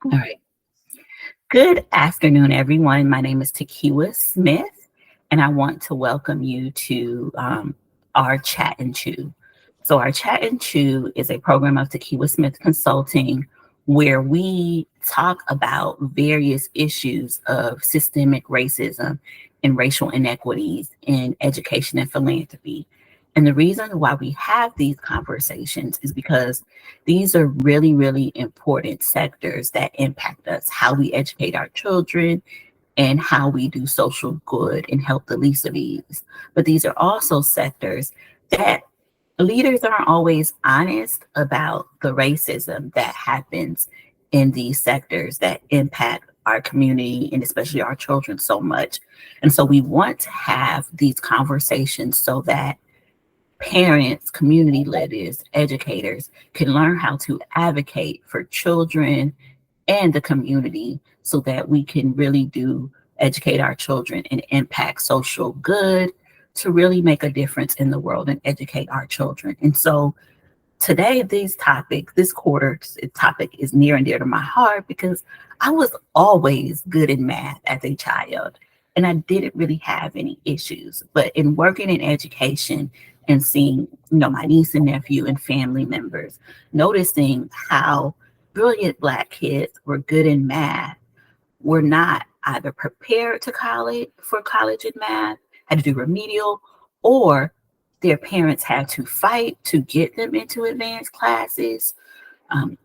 All right. Good afternoon, everyone. My name is Tokiwa Smith, and I want to welcome you to our Chat and Chew. So, our Chat and Chew is a program of Tokiwa Smith Consulting where we talk about various issues of systemic racism and racial inequities in education and philanthropy. And the reason why we have these conversations is because these are really, really important sectors that impact us, how we educate our children and how we do social good and help the least of these. But these are also sectors that leaders aren't always honest about the racism that happens in these sectors that impact our community and especially our children so much. And so we want to have these conversations so that parents, community leaders, educators can learn how to advocate for children and the community so that we can really do educate our children and impact social good to really make a difference in the world and educate our children. And so today, this quarter's topic is near and dear to my heart because I was always good in math as a child and I didn't really have any issues. But in working in education and seeing, my niece and nephew and family members, noticing how brilliant Black kids were good in math, were not either prepared to college for college in math, had to do remedial, or their parents had to fight to get them into advanced classes, um,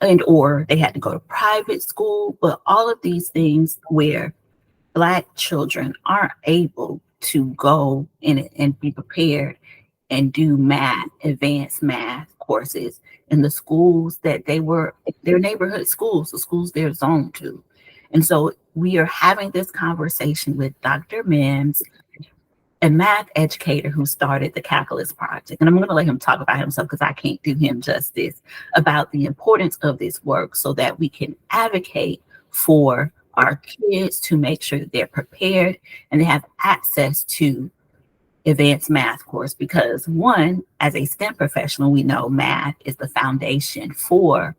and or they had to go to private school. But all of these things where Black children aren't able to go in and be prepared and do math, advanced math courses in the schools that they were their neighborhood schools, the schools they're zoned to. And so we are having this conversation with Dr. Mims, a math educator who started the Calculus Project. And I'm going to let him talk about himself because I can't do him justice, about the importance of this work so that we can advocate for our kids to make sure that they're prepared and they have access to advanced math course. Because one, as a STEM professional, we know math is the foundation for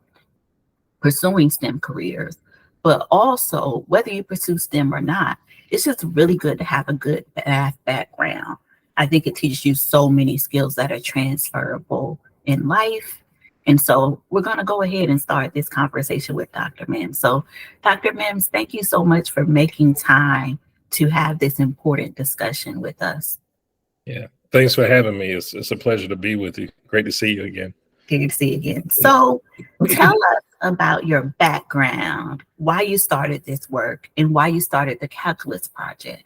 pursuing STEM careers. But also, whether you pursue STEM or not, it's just really good to have a good math background. I think it teaches you so many skills that are transferable in life. And so we're going to go ahead and start this conversation with Dr. Mims. So, Dr. Mims, thank you so much for making time to have this important discussion with us. Yeah, thanks for having me. It's a pleasure to be with you. Great to see you again. Good to see you again. So tell us about your background, why you started this work, and why you started the Calculus Project.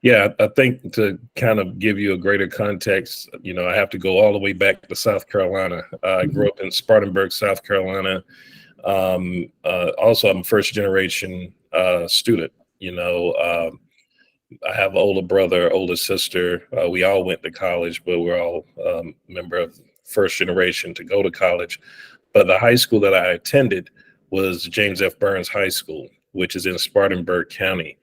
Yeah, I think to kind of give you a greater context, I have to go all the way back to South Carolina. I grew up in Spartanburg, South Carolina. Also, I'm a first generation student. I have an older brother, older sister. We all went to college, but we're all member of first generation to go to college. But the high school that I attended was James F. Burns High School, which is in Spartanburg County,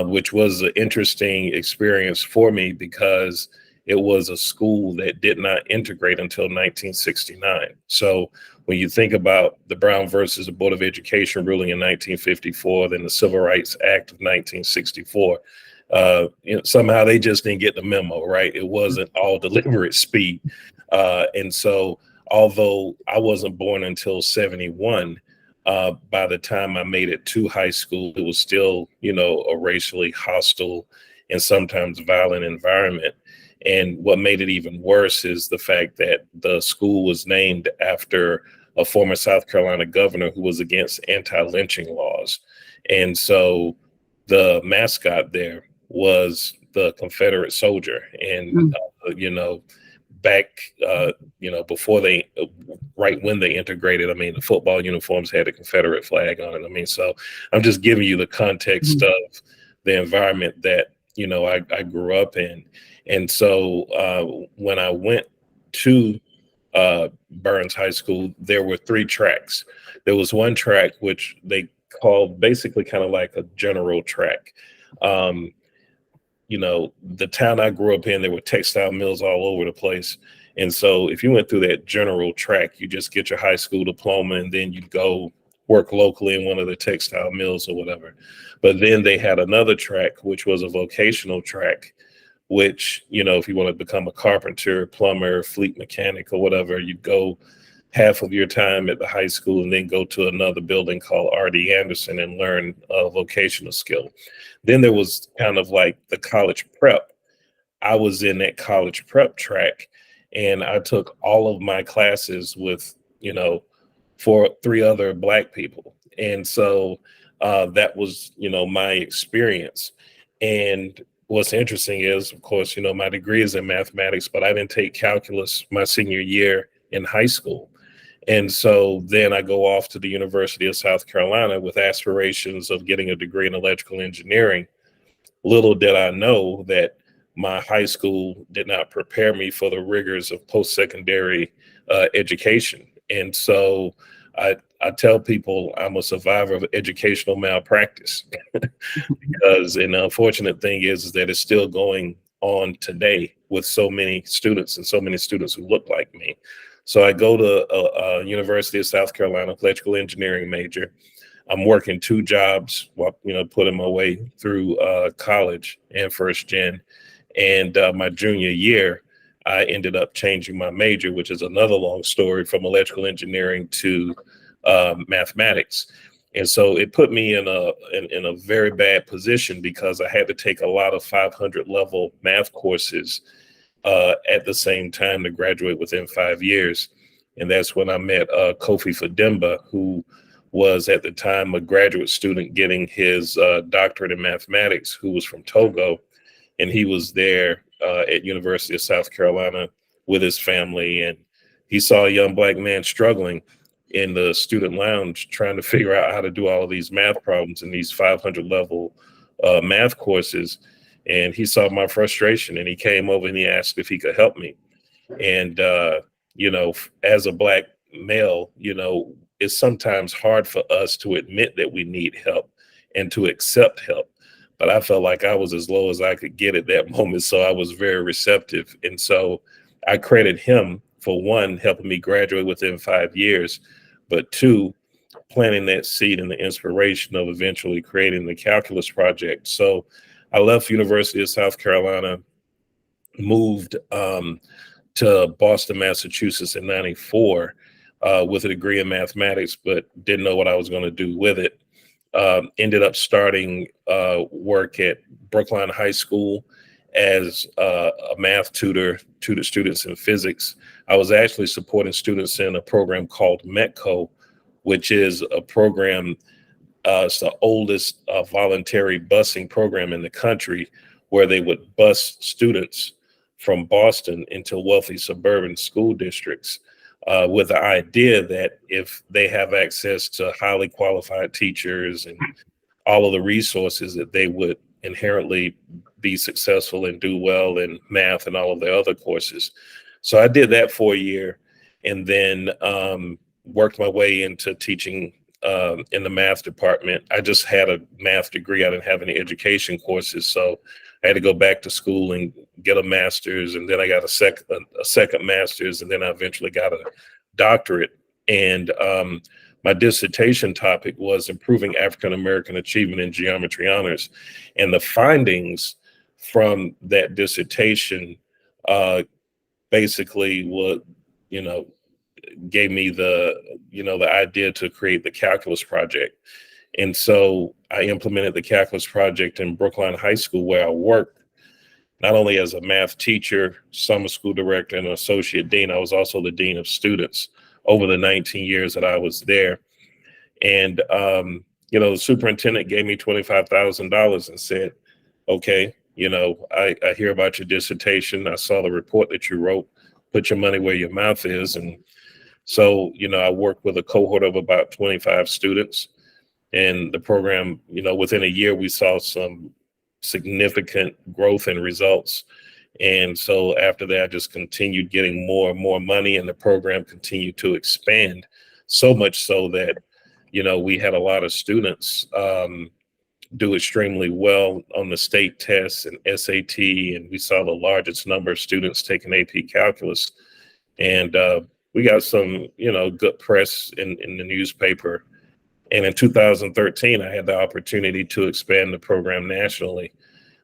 which was an interesting experience for me because it was a school that did not integrate until 1969. So when you think about the Brown versus the Board of Education ruling in 1954, then the Civil Rights Act of 1964, somehow they just didn't get the memo, right? It wasn't all deliberate speed. And so although I wasn't born until 71, by the time I made it to high school, it was still, a racially hostile and sometimes violent environment. And what made it even worse is the fact that the school was named after a former South Carolina governor who was against anti-lynching laws. And so the mascot there was the Confederate soldier. And, back, before right when they integrated, the football uniforms had a Confederate flag on it. So I'm just giving you the context of the environment that, I grew up in. And so when I went to Burns High School, there were 3 tracks. There was one track which they called basically kind of like a general track. The town I grew up in, there were textile mills all over the place. And so if you went through that general track, you just get your high school diploma and then you'd go work locally in one of the textile mills or whatever. But then they had another track, which was a vocational track, which, if you want to become a carpenter, plumber, fleet mechanic or whatever, you go half of your time at the high school and then go to another building called R.D. Anderson and learn a vocational skill. Then there was kind of like the college prep. I was in that college prep track, and I took all of my classes with, for three other Black people. And so that was, my experience. And what's interesting is, of course, my degree is in mathematics, but I didn't take calculus my senior year in high school. And so then I go off to the University of South Carolina with aspirations of getting a degree in electrical engineering. Little did I know that my high school did not prepare me for the rigors of post-secondary education. And so I tell people I'm a survivor of educational malpractice because, and the unfortunate thing is that it's still going on today with so many students and so many students who look like me. So I go to University of South Carolina, electrical engineering major. I'm working two jobs while, putting my way through college and first gen. And my junior year, I ended up changing my major, which is another long story, from electrical engineering to mathematics. And so it put me in a very bad position because I had to take a lot of 500 level math courses at the same time to graduate within 5 years. And that's when I met Kofi Fademba, who was at the time a graduate student getting his doctorate in mathematics, who was from Togo. And he was there at University of South Carolina with his family. And he saw a young Black man struggling in the student lounge, trying to figure out how to do all of these math problems in these 500 level math courses. And he saw my frustration, and he came over and he asked if he could help me. And, as a Black male, it's sometimes hard for us to admit that we need help and to accept help. But I felt like I was as low as I could get at that moment. So I was very receptive. And so I credit him for, one, helping me graduate within 5 years, but two, planting that seed and the inspiration of eventually creating the calculus project. So I left University of South Carolina, moved to Boston, Massachusetts in '94 with a degree in mathematics, but didn't know what I was going to do with it. Ended up starting work at Brookline High School as a math tutor to students in physics. I was actually supporting students in a program called METCO, which is a program, it's the oldest voluntary busing program in the country, where they would bus students from Boston into wealthy suburban school districts with the idea that if they have access to highly qualified teachers and all of the resources, that they would inherently be successful and do well in math and all of the other courses. So I did that for a year, and then worked my way into teaching in the math department. I just had a math degree. I didn't have any education courses, so I had to go back to school and get a master's, and then I got a second master's, and then I eventually got a doctorate. And my dissertation topic was improving African American achievement in geometry honors. And the findings from that dissertation basically what, gave me the idea to create the calculus project. And so I implemented the calculus project in Brookline High School, where I worked not only as a math teacher, summer school director, and an associate dean. I was also the dean of students over the 19 years that I was there. And, the superintendent gave me $25,000 and said, okay, I hear about your dissertation. I saw the report that you wrote. Put your money where your mouth is. And so, I worked with a cohort of about 25 students. And the program, within a year, we saw some significant growth and results. And so after that, I just continued getting more and more money, and the program continued to expand, so much so that, we had a lot of students do extremely well on the state tests and SAT, and we saw the largest number of students taking AP Calculus. And we got some, good press in the newspaper And in 2013, I had the opportunity to expand the program nationally.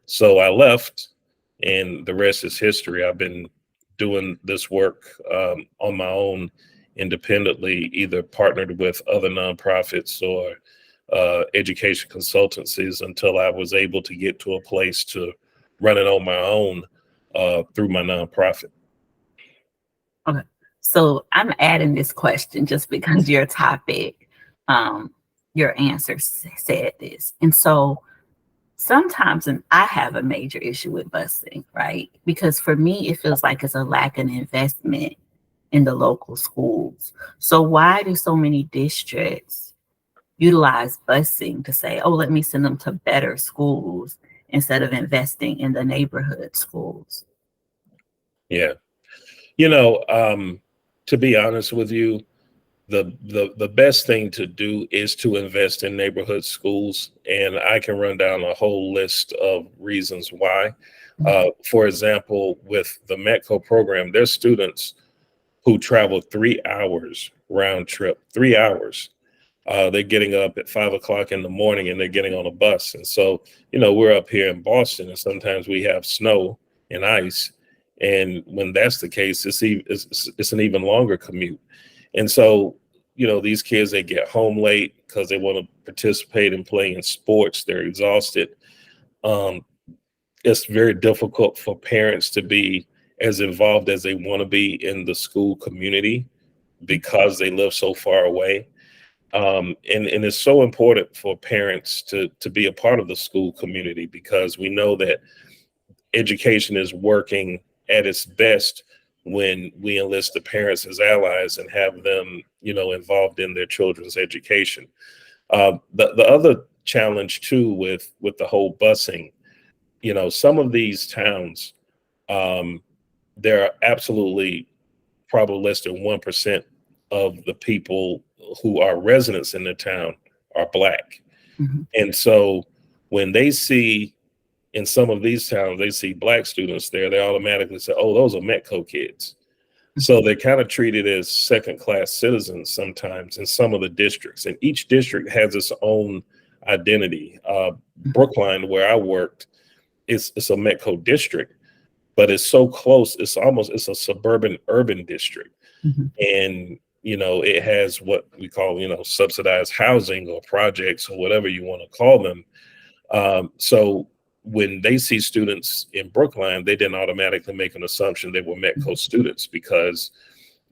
So I left, and the rest is history. I've been doing this work on my own independently, either partnered with other nonprofits or education consultancies until I was able to get to a place to run it on my own through my nonprofit. Okay. So I'm adding this question just because your topic, your answer said this. And so sometimes, and I have a major issue with busing, right? Because for me, it feels like it's a lack of investment in the local schools. So why do so many districts utilize busing to say, oh, let me send them to better schools instead of investing in the neighborhood schools? Yeah. To be honest with you, the best thing to do is to invest in neighborhood schools, and I can run down a whole list of reasons why. For example, with the Metco program, there's students who travel 3 hours round trip, 3 hours. They're getting up at 5 o'clock in the morning and they're getting on a bus. And so, we're up here in Boston and sometimes we have snow and ice. And when that's the case, it's an even longer commute. And so, these kids, they get home late because they want to participate in playing sports. They're exhausted. Um, it's very difficult for parents to be as involved as they want to be in the school community because they live so far away. And it's so important for parents to be a part of the school community because we know that education is working at its best when we enlist the parents as allies and have them, involved in their children's education. The other challenge too with the whole busing, some of these towns, there are absolutely probably less than 1% of the people who are residents in the town are Black. Mm-hmm. And so when they see in some of these towns, they see Black students there, they automatically say, oh, those are Metco kids. So they're kind of treated as second-class citizens sometimes in some of the districts. And each district has its own identity. Brookline, where I worked, it's a Metco district, but it's so close. It's a suburban urban district. Mm-hmm. And, it has what we call, subsidized housing or projects or whatever you want to call them. So when they see students in Brookline, they didn't automatically make an assumption they were Metco students because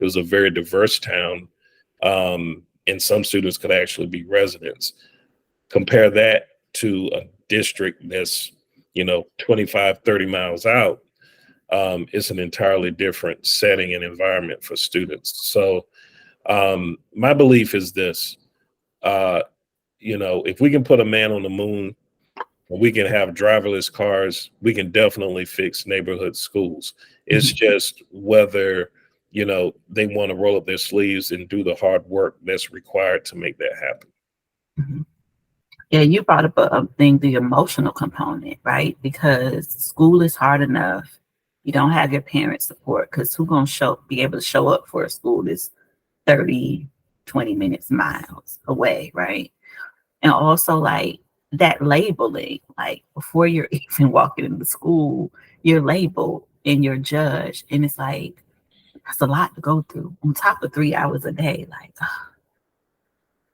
it was a very diverse town. And some students could actually be residents. Compare that to a district that's, 25, 30 miles out. It's an entirely different setting and environment for students. So my belief is this, if we can put a man on the moon, we can have driverless cars, we can definitely fix neighborhood schools. It's just whether, they want to roll up their sleeves and do the hard work that's required to make that happen. Mm-hmm. Yeah, you brought up a thing, the emotional component, right? Because school is hard enough. You don't have your parents' support because who's going to be able to show up for a school that's 30, 20 minutes, miles away, right? And also like that labeling, like before you're even walking into school, you're labeled and you're judged. And it's like, that's a lot to go through on top of 3 hours a day. Like,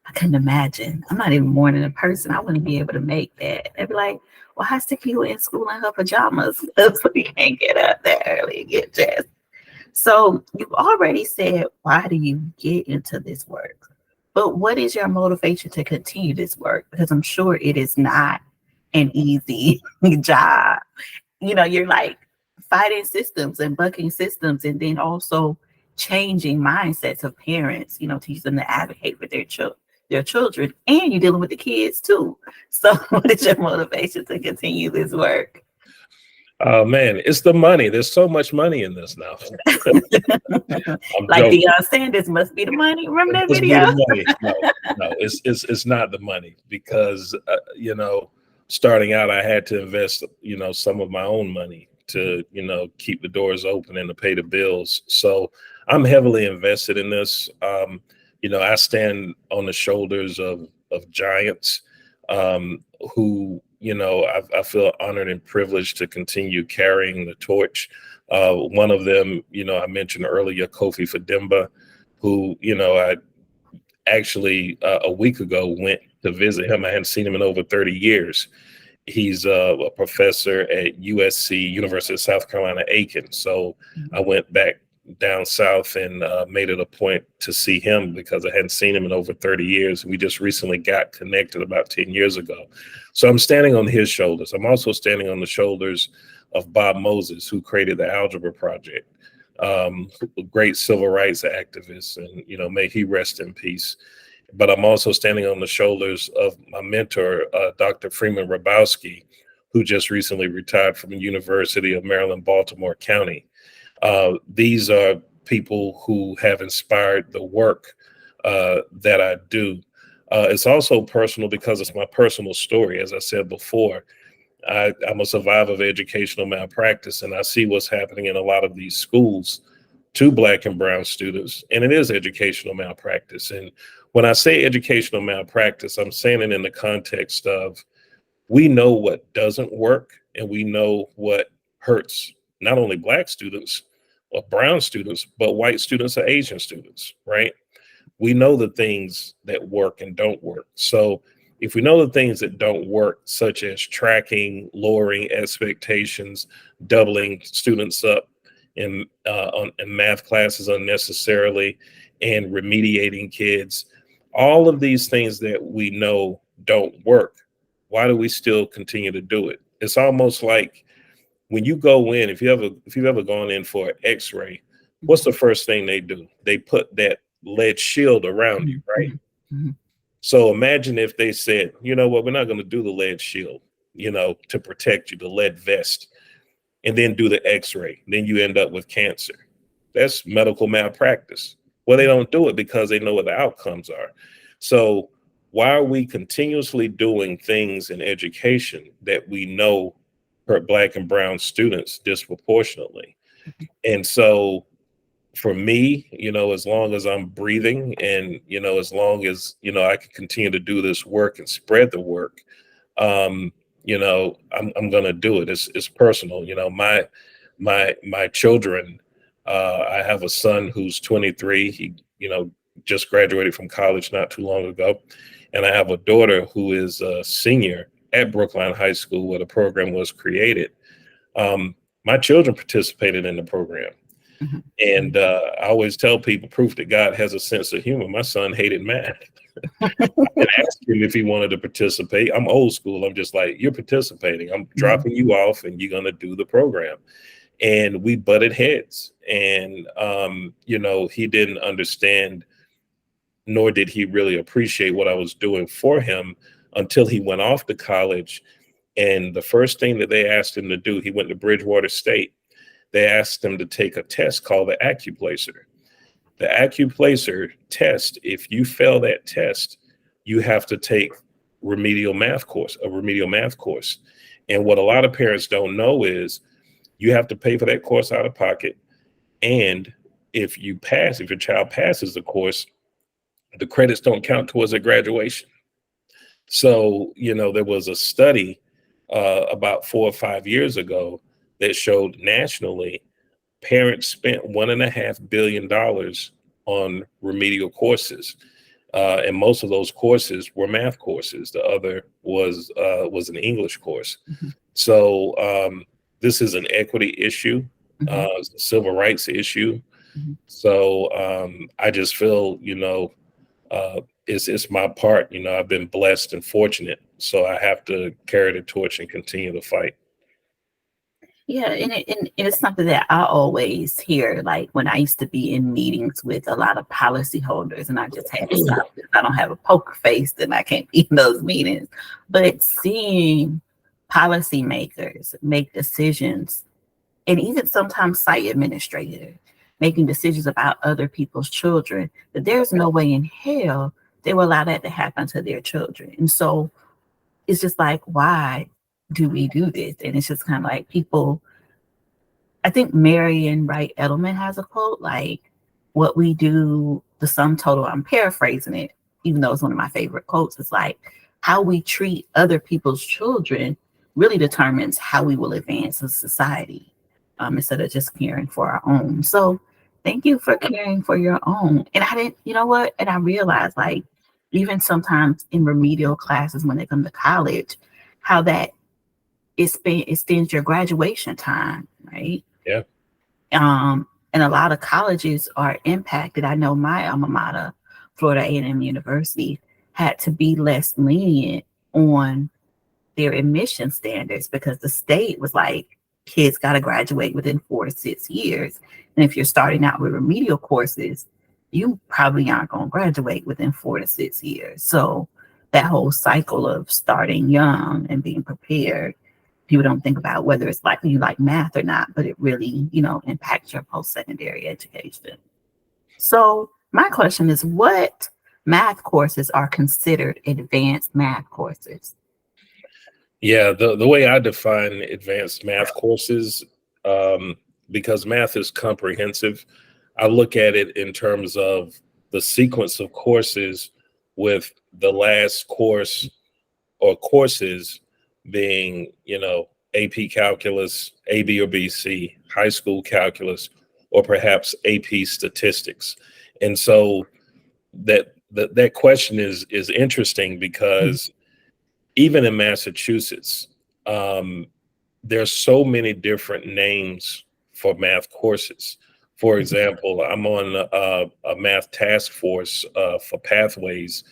I couldn't imagine. I'm not even a morning person. I wouldn't be able to make that. They'd be like, well, how stick you in school in her pajamas? So you can't get up that early and get dressed. So you've already said, why do you get into this work? But what is your motivation to continue this work? Because I'm sure it is not an easy job. You're like fighting systems and bucking systems and then also changing mindsets of parents, teach them to advocate for their children, and you're dealing with the kids too. So what is your motivation to continue this work? Oh man, it's the money. There's so much money in this now. Like Deion Sanders must be the money. Remember that video? No, it's not the money because starting out, I had to invest some of my own money to keep the doors open and to pay the bills. So I'm heavily invested in this. I stand on the shoulders of of giants who, I feel honored and privileged to continue carrying the torch. One of them, I mentioned earlier, Kofi Fadimba, who, I actually a week ago went to visit him. I hadn't seen him in over 30 years. He's a professor at USC, University of South Carolina, Aiken. So I went back down south and made it a point to see him because I hadn't seen him in over 30 years. We just recently got connected about 10 years ago. So I'm standing on his shoulders. I'm also standing on the shoulders of Bob Moses, who created the Algebra Project, great civil rights activist, and, may he rest in peace. But I'm also standing on the shoulders of my mentor, Dr. Freeman Rabowski, who just recently retired from the University of Maryland, Baltimore County. These are people who have inspired the work that I do. It's also personal because it's my personal story. As I said before, I'm a survivor of educational malpractice, and I see what's happening in a lot of these schools to Black and brown students, and it is educational malpractice. And when I say educational malpractice, I'm saying it in the context of we know what doesn't work, and we know what hurts not only Black students or brown students, but white students or Asian students, right? We know the things that work and don't work. So if we know the things that don't work, such as tracking, lowering expectations, doubling students up in math classes unnecessarily, and remediating kids, all of these things that we know don't work, why do we still continue to do it? It's almost like when you go in, if you've ever gone in for an X-ray, what's the first thing they do? They put that lead shield around you, right? Mm-hmm. So imagine if they said, you know what, we're not going to do the lead shield, to protect you, the lead vest, and then do the X-ray. Then you end up with cancer. That's medical malpractice. Well, they don't do it because they know what the outcomes are. So why are we continuously doing things in education that we know hurt Black and brown students disproportionately? And so for me, as long as I'm breathing and, as long as, I can continue to do this work and spread the work, I'm going to do it. It's personal. My children, I have a son who's 23. He, just graduated from college not too long ago. And I have a daughter who is a senior at Brookline High School where the program was created. My children participated in the program. Mm-hmm. And I always tell people, proof that God has a sense of humor. My son hated math. I asked him if he wanted to participate. I'm old school. I'm just like, you're participating. I'm dropping you off and you're going to do the program. And we butted heads. And, he didn't understand, nor did he really appreciate what I was doing for him until he went off to college. And the first thing that they asked him to do, he went to Bridgewater State. They asked him to take a test called the AccuPlacer. The AccuPlacer test, if you fail that test, you have to take a remedial math course. And what a lot of parents don't know is you have to pay for that course out of pocket. And if your child passes the course, the credits don't count towards their graduation. So, there was a study about 4 or 5 years ago that showed nationally parents spent $1.5 billion on remedial courses. And most of those courses were math courses. The other was an English course. Mm-hmm. So this is an equity issue, a civil rights issue. Mm-hmm. So I just feel, it's my part. I've been blessed and fortunate. So I have to carry the torch and continue to fight. Yeah, and it's something that I always hear, like when I used to be in meetings with a lot of policyholders, and I just had to stop because I don't have a poker face, and I can't be in those meetings. But seeing policymakers make decisions, and even sometimes site administrators making decisions about other people's children, that there's no way in hell they will allow that to happen to their children. And so it's just like, why do we do this? And it's just kind of like people, I think Marion Wright Edelman has a quote like, what we do, the sum total, I'm paraphrasing it, even though it's one of my favorite quotes, it's like how we treat other people's children really determines how we will advance as society, instead of just caring for our own. So thank you for caring for your own. And I didn't, you know what? And I realized, like, even sometimes in remedial classes when they come to college, how that extends your graduation time, right? Yeah. And a lot of colleges are impacted. I know my alma mater, Florida A&M University, had to be less lenient on their admission standards because the state was like, kids got to graduate within 4 to 6 years. And if you're starting out with remedial courses, you probably aren't going to graduate within 4 to 6 years. So that whole cycle of starting young and being prepared, people don't think about whether it's like you like math or not, but it really, impacts your post-secondary education. So my question is, what math courses are considered advanced math courses? Yeah, the way I define advanced math courses, um, because math is comprehensive, I look at it in terms of the sequence of courses, with the last course or courses being, AP calculus, AB or BC, high school calculus, or perhaps AP statistics. And so that question is interesting because even in Massachusetts, um, there's so many different names for math courses. For example, I'm on a math task force for pathways,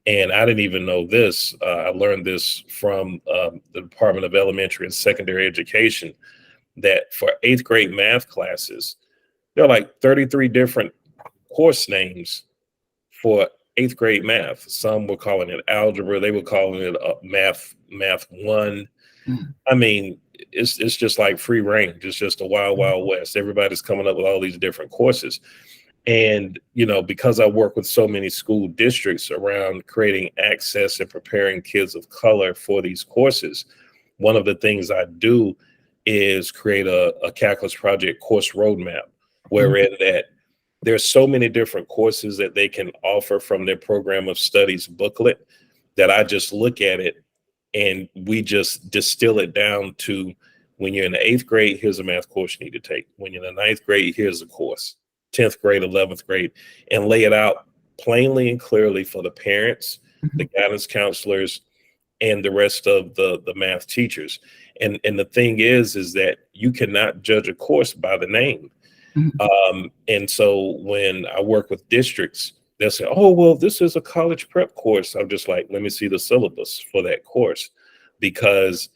and I didn't even know this. I learned this from the Department of Elementary and Secondary Education, that for eighth grade math classes, there are like 33 different course names for eighth grade math. Some were calling it algebra. They were calling it math one. Mm. I mean, it's just like free range. It's just a wild west. Everybody's coming up with all these different courses. And, because I work with so many school districts around creating access and preparing kids of color for these courses, one of the things I do is create a calculus project course roadmap, wherein that there's so many different courses that they can offer from their program of studies booklet, that I just look at it and we just distill it down to, when you're in the eighth grade, here's a math course you need to take. When you're in the ninth grade, here's a course. 10th grade, 11th grade, and lay it out plainly and clearly for the parents, the guidance counselors, and the rest of the math teachers. And the thing is that you cannot judge a course by the name. And so when I work with districts, they'll say, oh, well, this is a college prep course. I'm just like, let me see the syllabus for that course, because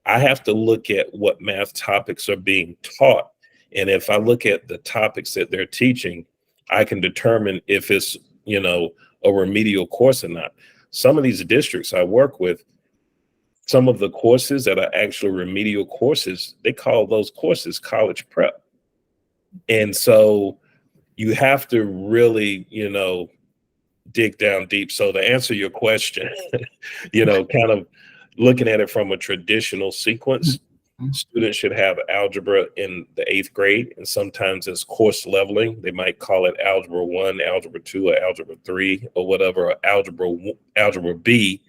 I have to look at what math topics are being taught. And if I look at the topics that they're teaching, I can determine if it's, a remedial course or not. Some of these districts I work with, some of the courses that are actually remedial courses, they call those courses college prep. And so you have to really, dig down deep. So to answer your question, kind of looking at it from a traditional sequence, students should have algebra in the eighth grade, and sometimes it's course leveling. They might call it algebra 1, algebra 2, or algebra 3, or whatever, or algebra B,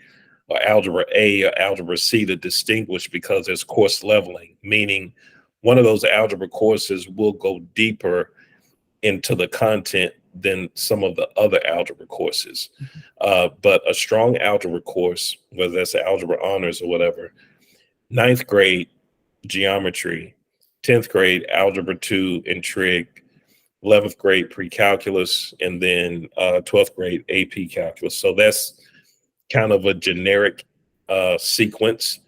or algebra A, or algebra C, to distinguish, because there's course leveling, meaning one of those algebra courses will go deeper into the content than some of the other algebra courses. But a strong algebra course, whether that's algebra honors or whatever, ninth grade geometry, 10th grade algebra 2 and trig, 11th grade pre-calculus, and then 12th grade AP calculus. So that's kind of a generic sequence,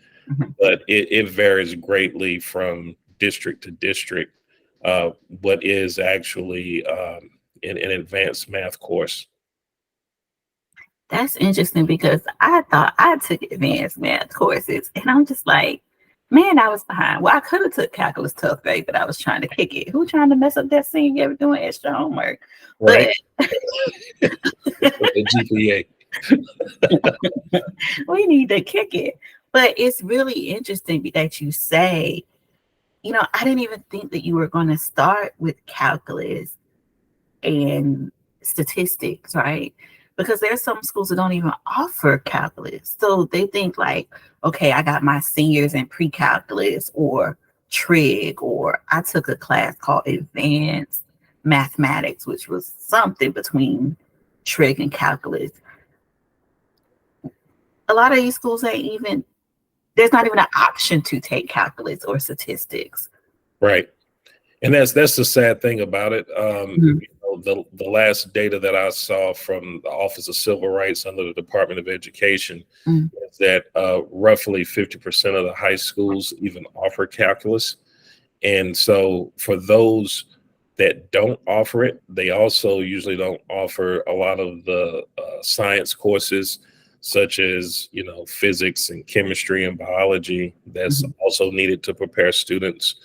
but it varies greatly from district to district, what is actually an advanced math course. That's interesting because I thought I took advanced math courses, and I'm just like, man, I was behind. Well, I could have took calculus 12th grade, but I was trying to kick it. Who trying to mess up that senior year doing extra homework? Right. But The GPA. we need to kick it. But it's really interesting that you say, I didn't even think that you were going to start with calculus and statistics, right? because there's some schools that don't even offer calculus. So they think like, okay, I got my seniors in pre-calculus or trig, or I took a class called advanced mathematics, which was something between trig and calculus. A lot of these schools ain't even, there's not even an option to take calculus or statistics. Right. And that's the sad thing about it. Mhm. The last data that I saw from the Office of Civil Rights under the Department of Education Mm. is that roughly 50% of the high schools even offer calculus. And so for those that don't offer it, they also usually don't offer a lot of the science courses, such as, physics and chemistry and biology, that's Mhm. also needed to prepare students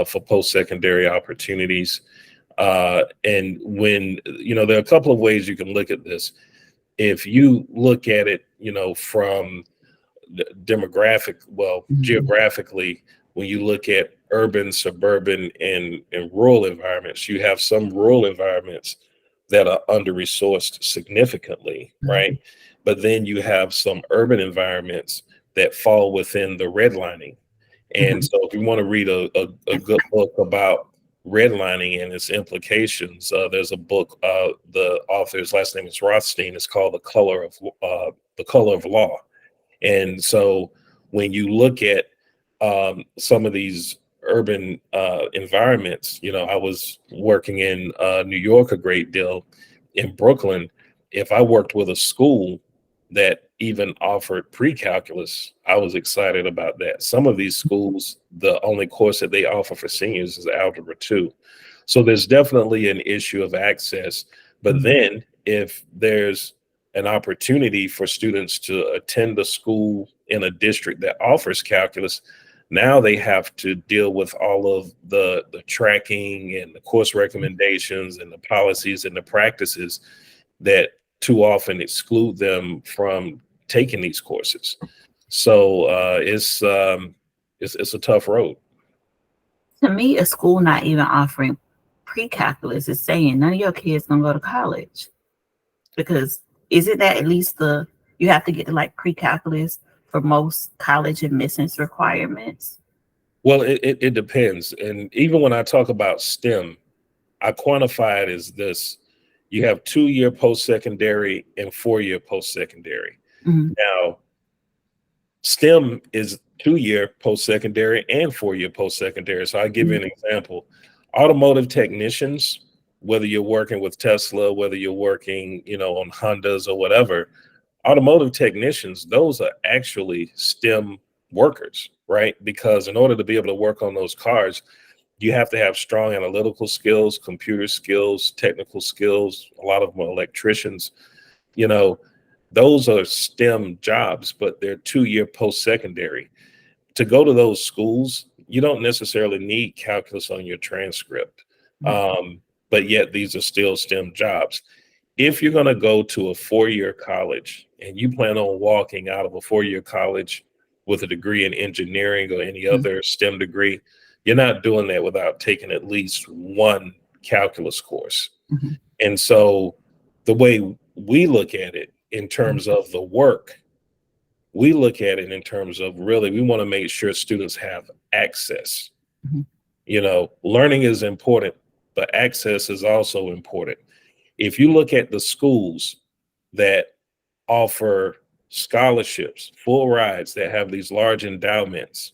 for post-secondary opportunities. And when, there are a couple of ways you can look at this. If you look at it, from Mhm. geographically, when you look at urban, suburban, and rural environments, you have some rural environments that are under resourced significantly, right? Mhm. But then you have some urban environments that fall within the redlining. And Mhm. so if you want to read a good book about redlining and its implications, there's a book, the author's last name is Rothstein. It's called The Color of Law. And so when you look at some of these urban environments, I was working in New York a great deal, in Brooklyn. If I worked with a school that even offered pre-calculus, I was excited about that. Some of these schools, the only course that they offer for seniors is Algebra 2. So there's definitely an issue of access. But Mhm. then if there's an opportunity for students to attend a school in a district that offers calculus, now they have to deal with all of the tracking and the course recommendations and the policies and the practices that too often exclude them from taking these courses. So it's a tough road. To me, a school not even offering pre-calculus is saying none of your kids gonna go to college, because isn't that at least you have to get to like pre-calculus for most college admissions requirements? Well, it depends. And even when I talk about STEM, I quantify it as this: you have 2-year post-secondary and 4-year post-secondary. Mhm. Now, STEM is 2-year post-secondary and 4-year post-secondary. So I'll give you Mhm. an example. Automotive technicians, whether you're working with Tesla, whether you're working, on Hondas or whatever, automotive technicians, those are actually STEM workers, right? Because in order to be able to work on those cars, you have to have strong analytical skills, computer skills, technical skills. A lot of them are electricians. You know, those are STEM jobs, but they're 2-year post-secondary. To go to those schools, you don't necessarily need calculus on your transcript. Mhm. But yet these are still STEM jobs. If you're going to go to a 4-year college and you plan on walking out of a 4-year college with a degree in engineering or any Mhm. other STEM degree, you're not doing that without taking at least one calculus course. Mhm. And so the way we look at it in terms of the work, we look at it in terms of really, we want to make sure students have access. Mhm. Learning is important, but access is also important. If you look at the schools that offer scholarships, full rides, that have these large endowments,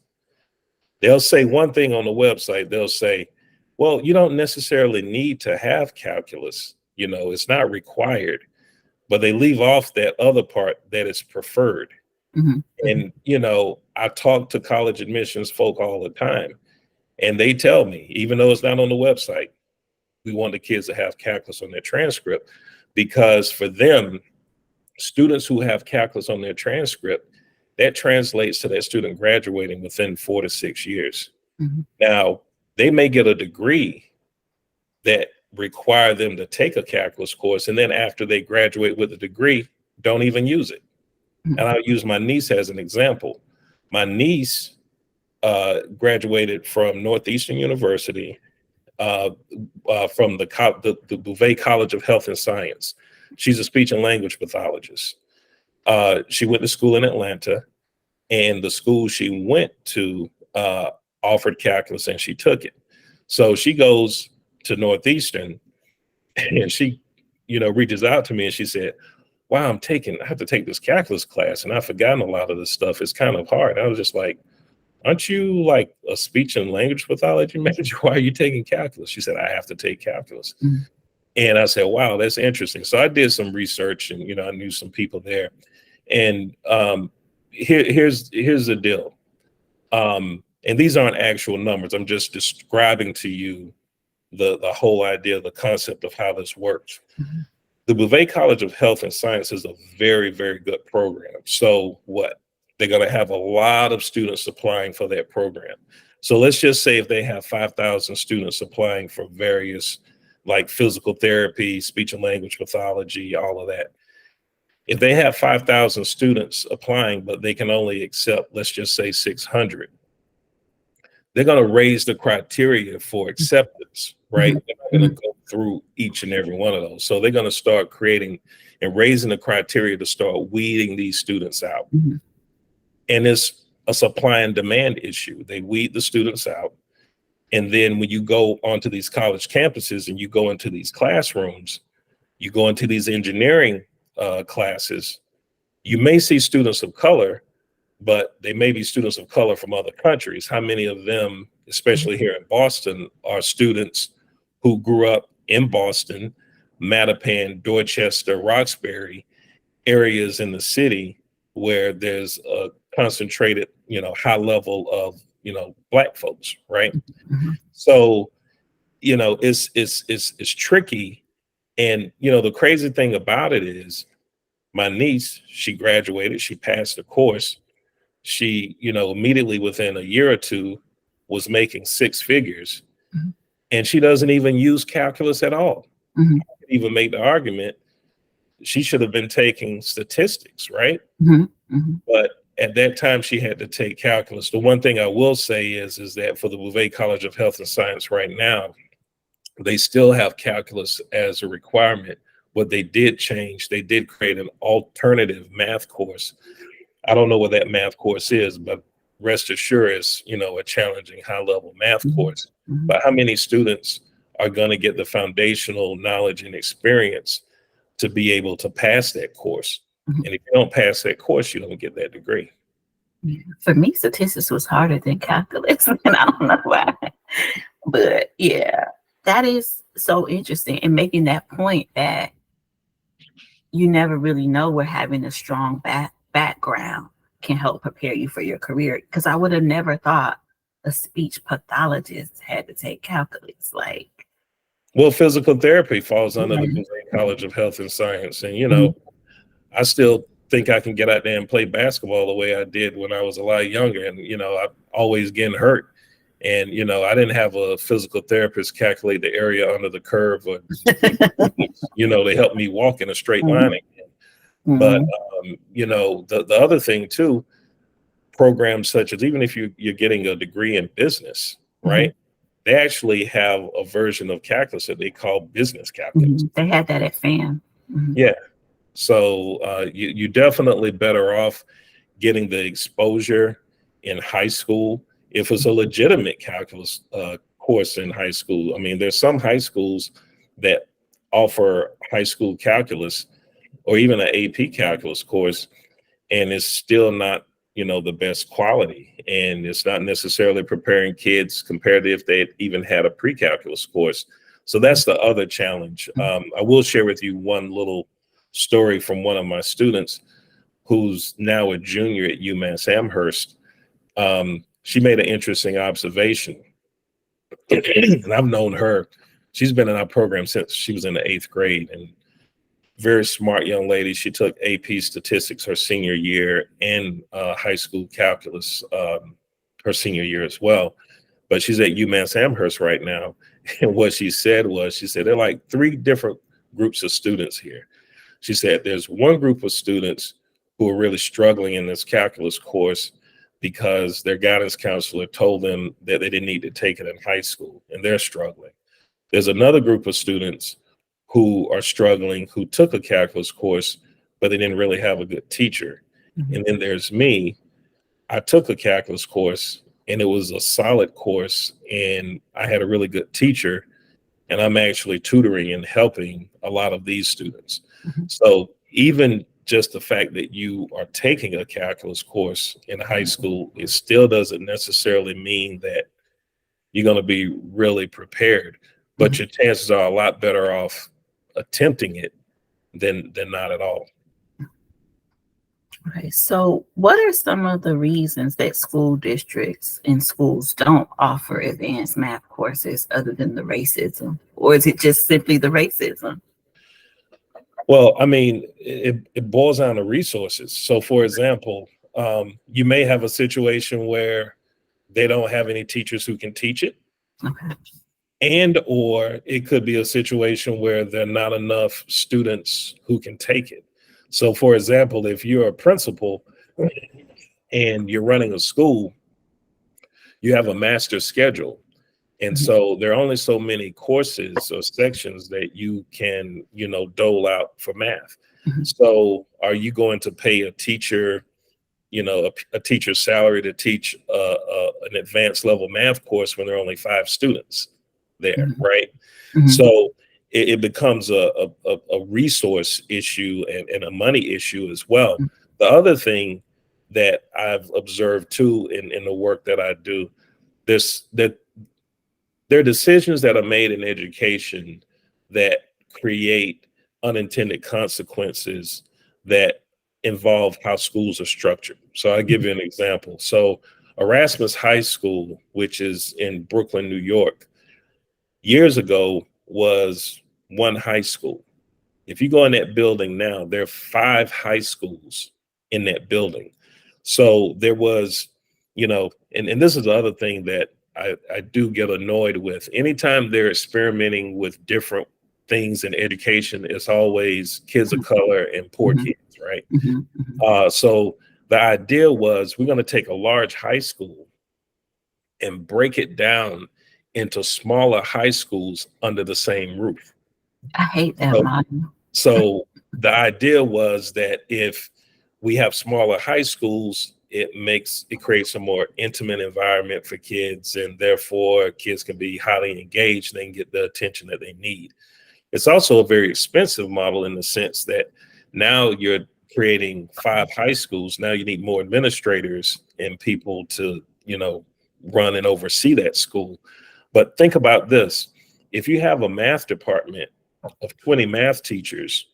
they'll say one thing on the website. They'll say, well, you don't necessarily need to have calculus. It's not required, but they leave off that other part that is preferred. Mhm. Mhm. And, I talk to college admissions folk all the time, and they tell me, even though it's not on the website, we want the kids to have calculus on their transcript, because for them, students who have calculus on their transcript, that translates to that student graduating within 4 to 6 years. Mhm. Now, they may get a degree that require them to take a calculus course, and then after they graduate with a degree, don't even use it. Mhm. And I'll use my niece as an example. My niece graduated from Northeastern University, from the Bouvet College of Health and Science. She's a speech and language pathologist. She went to school in Atlanta, and the school she went to offered calculus, and she took it. So she goes to Northeastern, and she, reaches out to me and she said, wow, I have to take this calculus class, and I've forgotten a lot of this stuff. It's kind of hard. I was just like, aren't you like a speech and language pathology major? Why are you taking calculus? She said, I have to take calculus. Mm-hmm. And I said, wow, that's interesting. So I did some research, and, I knew some people there. And here's the deal. And these aren't actual numbers. I'm just describing to you the whole idea, the concept of how this works. Mm-hmm. The Bouvet College of Health and Science is a very, very good program. So what? They're going to have a lot of students applying for that program. So let's just say if they have 5,000 students applying for various, like physical therapy, speech and language pathology, all of that. If they have 5,000 students applying, but they can only accept, let's just say 600, they're going to raise the criteria for acceptance, right? Mm-hmm. They're not going to go through each and every one of those. So they're going to start creating and raising the criteria to start weeding these students out. Mm-hmm. And it's a supply and demand issue. They weed the students out. And then when you go onto these college campuses and you go into these classrooms, you go into these engineering classes, you may see students of color, but they may be students of color from other countries. How many of them, especially here in Boston, are students who grew up in Boston, Mattapan, Dorchester, Roxbury, areas in the city where there's a concentrated, high level of, Black folks, right? Mm-hmm. So, it's tricky. And, the crazy thing about it is my niece, she graduated, she passed the course. She, immediately within a year or two was making six figures. Mm-hmm. And she doesn't even use calculus at all. Mm-hmm. I could even make the argument she should have been taking statistics, right? Mm-hmm. Mm-hmm. But at that time, she had to take calculus. The one thing I will say is that for the Bouvet College of Health and Science right now, they still have calculus as a requirement. What they did change, they did create an alternative math course. I don't know what that math course is, but rest assured it's, a challenging high-level math Mm-hmm. course. Mm-hmm. But how many students are going to get the foundational knowledge and experience to be able to pass that course? Mm-hmm. And if you don't pass that course, you don't get that degree. Yeah. For me, statistics was harder than calculus, and I don't know why. But yeah, that is so interesting. And making that point that you never really know where having a strong background can help prepare you for your career. Because I would have never thought a speech pathologist had to take calculus. Well, physical therapy falls under the Mm-hmm. Bouvet College of Health and Science. And, I still think I can get out there and play basketball the way I did when I was a lot younger. And, I'm always getting hurt. And, I didn't have a physical therapist calculate the area under the curve or, they helped me walk in a straight line again. Mm-hmm. But, the other thing too, programs such as, even if you're getting a degree in business, right? They actually have a version of calculus that they call business calculus. Mm-hmm. They had that at FAM. Mm-hmm. Yeah. So you're definitely better off getting the exposure in high school if it's a legitimate calculus course in high school. I mean, there's some high schools that offer high school calculus or even an AP calculus course, and it's still not, the best quality. And it's not necessarily preparing kids compared to if they even had a pre-calculus course. So that's the other challenge. I will share with you one little story from one of my students who's now a junior at UMass Amherst. She made an interesting observation. And I've known her. She's been in our program since she was in the 8th grade, and very smart young lady. She took AP statistics her senior year and high school calculus her senior year as well. But she's at UMass Amherst right now. And what she said there are like 3 different groups of students here. She said there's one group of students who are really struggling in this calculus course because their guidance counselor told them that they didn't need to take it in high school, and they're struggling. There's another group of students who are struggling, who took a calculus course, but they didn't really have a good teacher. Mhm. And then there's me. I took a calculus course and it was a solid course and I had a really good teacher, and I'm actually tutoring and helping a lot of these students. Mhm. So even just the fact that you are taking a calculus course in high school, it still doesn't necessarily mean that you're going to be really prepared, but Mhm. your chances are a lot better off attempting it than not at all. Okay, so what are some of the reasons that school districts and schools don't offer advanced math courses other than the racism? Or is it just simply the racism? Well, I mean, it boils down to resources. So, for example, you may have a situation where they don't have any teachers who can teach it, Okay. and or it could be a situation where there are not enough students who can take it. So, for example, if you're a principal and you're running a school, you have a master schedule. And Mhm. so there are only so many courses or sections that you can, dole out for math. Mhm. So are you going to pay a teacher, a teacher's salary to teach an advanced level math course when there are only 5 students there, Mhm. right? Mhm. So it becomes a resource issue and a money issue as well. The other thing that I've observed too in the work that I do, that there are decisions that are made in education that create unintended consequences that involve how schools are structured. So I'll give you an example. So Erasmus High School, which is in Brooklyn, New York, years ago was one high school. If you go in that building now, there are 5 high schools in that building. So there was, and this is the other thing that I do get annoyed with. Anytime they're experimenting with different things in education, it's always kids of color and poor Mhm. kids, right? Mhm. Mhm. So the idea was we're going to take a large high school and break it down into smaller high schools under the same roof. I hate that So model. So the idea was that if we have smaller high schools, it creates a more intimate environment for kids, and therefore kids can be highly engaged. They can get the attention that they need. It's also a very expensive model in the sense that now you're creating 5 high schools. Now you need more administrators and people to, run and oversee that school. But think about this. If you have a math department of 20 math teachers,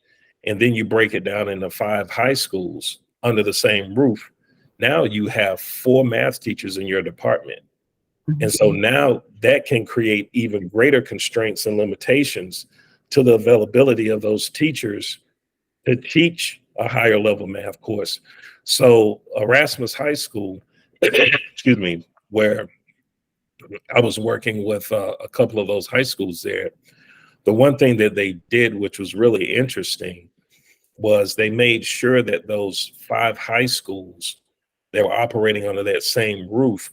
and then you break it down into 5 high schools under the same roof, now you have 4 math teachers in your department. And Mhm. so now that can create even greater constraints and limitations to the availability of those teachers to teach a higher level math course. So Erasmus High School, excuse me, where I was working with a couple of those high schools there, the one thing that they did, which was really interesting, was they made sure that those 5 high schools that were operating under that same roof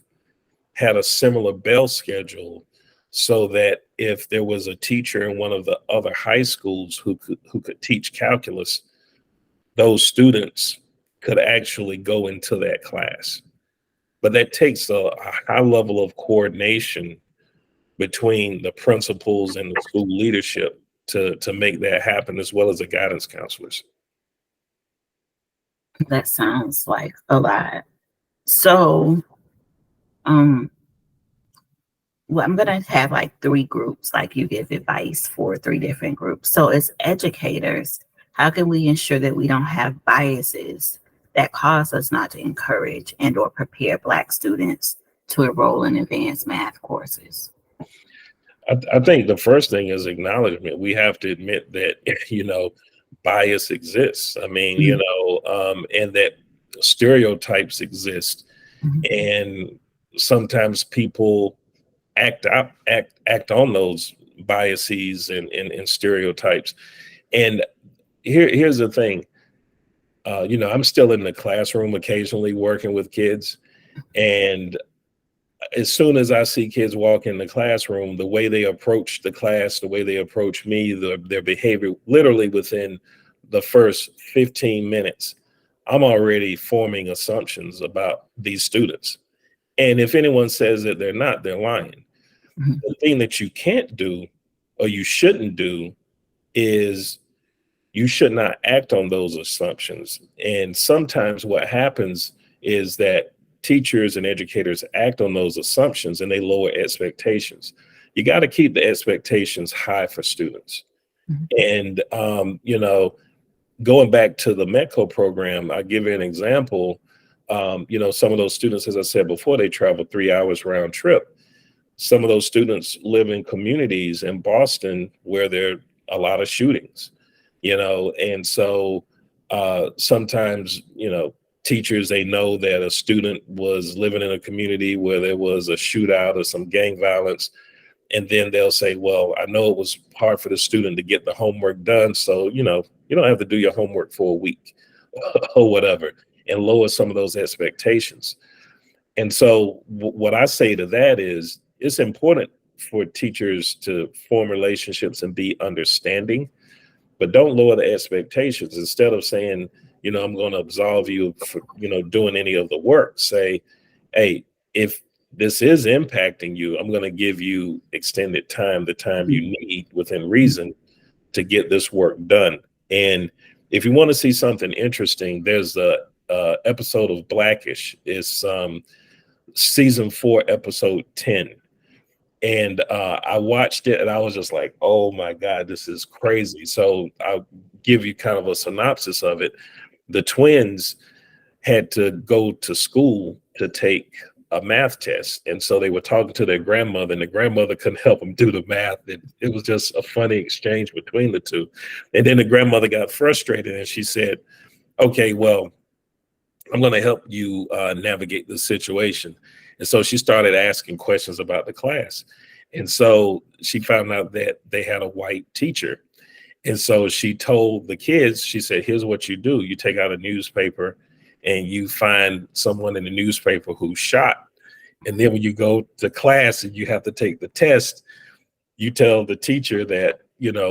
had a similar bell schedule, so that if there was a teacher in one of the other high schools who could teach calculus, those students could actually go into that class. But that takes a high level of coordination between the principals and the school leadership to make that happen, as well as the guidance counselors. That sounds like a lot. So, um, well, I'm gonna have like three groups, like you give advice for three different groups. So, as educators, how can we ensure that we don't have biases that cause us not to encourage and or prepare Black students to enroll in advanced math courses? I think the first thing is acknowledgement. We have to admit that bias exists. I mean, Mhm. and that stereotypes exist, Mhm. and sometimes people act on those biases and stereotypes. And here's the thing. I'm still in the classroom occasionally working with kids, and as soon as I see kids walk in the classroom, the way they approach the class, the way they approach me, their behavior, literally within the first 15 minutes, I'm already forming assumptions about these students. And if anyone says that they're not, they're lying. Mhm. The thing that you can't do or you shouldn't do is you should not act on those assumptions. And sometimes what happens is that teachers and educators act on those assumptions and they lower expectations. You got to keep the expectations high for students. Mhm. And, going back to the METCO program, I give you an example. Some of those students, as I said before, they travel 3 hours round trip. Some of those students live in communities in Boston where there are a lot of shootings, and so sometimes, teachers, they know that a student was living in a community where there was a shootout or some gang violence. And then they'll say, well, I know it was hard for the student to get the homework done. So, you don't have to do your homework for a week or whatever, and lower some of those expectations. And so what I say to that is it's important for teachers to form relationships and be understanding, but don't lower the expectations. Instead of saying, I'm going to absolve you for, doing any of the work, say, hey, if this is impacting you, I'm going to give you extended time, the time you need within reason to get this work done. And if you want to see something interesting, there's a episode of Blackish. It's season 4, episode 10. And I watched it and I was just like, oh my God, this is crazy. So I'll give you kind of a synopsis of it. The twins had to go to school to take a math test. And so they were talking to their grandmother, and the grandmother couldn't help them do the math. It was just a funny exchange between the two. And then the grandmother got frustrated and she said, okay, well, I'm going to help you navigate the situation. And so she started asking questions about the class. And so she found out that they had a white teacher. And so she told the kids, she said, here's what you do. You take out a newspaper and you find someone in the newspaper who's shot. And then when you go to class and you have to take the test, you tell the teacher that,